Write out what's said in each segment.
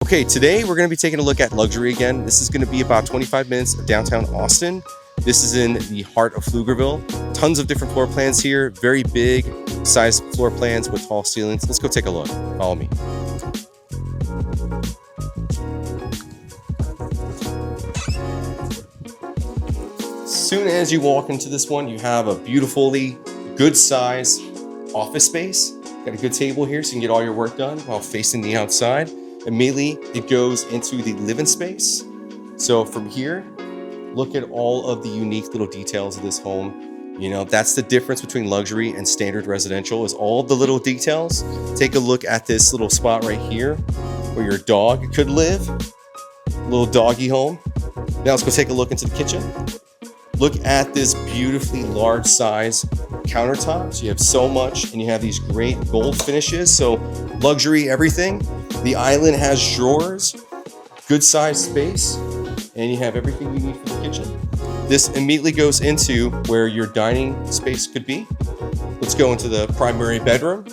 Okay, today we're going to be taking a look at luxury again. This is going to be about 25 minutes of downtown Austin. This is in the heart of Pflugerville. Tons of different floor plans here, very big size floor plans with tall ceilings. Let's go take a look. Follow me. As soon as you walk into this one, you have a beautifully good size office space. Got a good table here so you can get all your work done while facing the outside. Immediately, it goes into the living space. So from here, look at all of the unique little details of this home. You know, that's the difference between luxury and standard residential, is all the little details. Take a look at this little spot right here where your dog could live. Little doggy home. Now let's go take a look into the kitchen. Look at this beautifully large size countertops. You have so much, and you have these great gold finishes. So luxury everything. The island has drawers, good size space, and you have everything you need for the kitchen. This immediately goes into where your dining space could be. Let's go into the primary bedroom.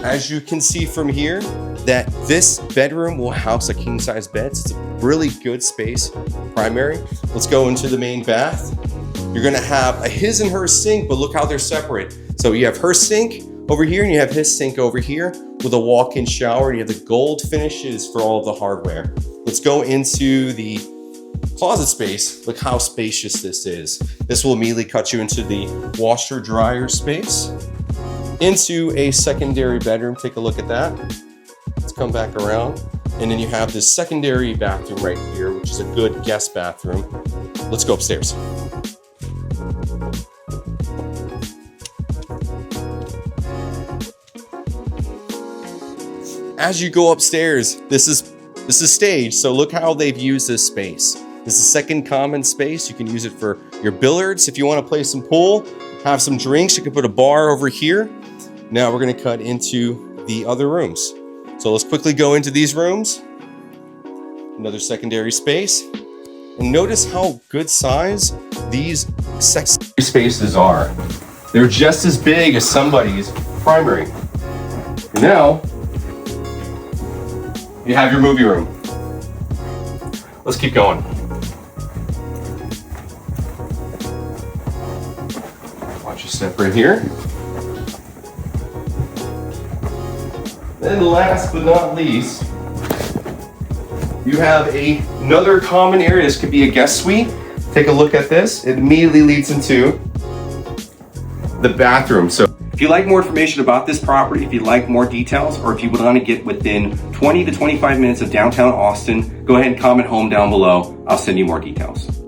As you can see from here, that this bedroom will house a king size bed. So it's a really good space, primary. Let's go into the main bath. You're gonna have a his and her sink, but look how they're separate. So you have her sink over here and you have his sink over here with a walk-in shower. And you have the gold finishes for all of the hardware. Let's go into the closet space. Look how spacious this is. This will immediately cut you into the washer dryer space, into a secondary bedroom. Take a look at that. Let's come back around. And then you have this secondary bathroom right here, which is a good guest bathroom. Let's go upstairs. As you go upstairs, this is staged. So look how they've used this space. This is second common space. You can use it for your billiards. If you want to play some pool, have some drinks, you can put a bar over here. Now we're going to cut into the other rooms. So let's quickly go into these rooms. Another secondary space. And notice how good size these secondary spaces are. They're just as big as somebody's primary. And now, you have your movie room. Let's keep going. Watch your step right here. Then last but not least, you have another common area. This could be a guest suite. Take a look at this. It immediately leads into the bathroom. So if you like more information about this property, if you like more details, or if you want to get within 20 to 25 minutes of downtown Austin, go ahead and comment home down below. I'll send you more details.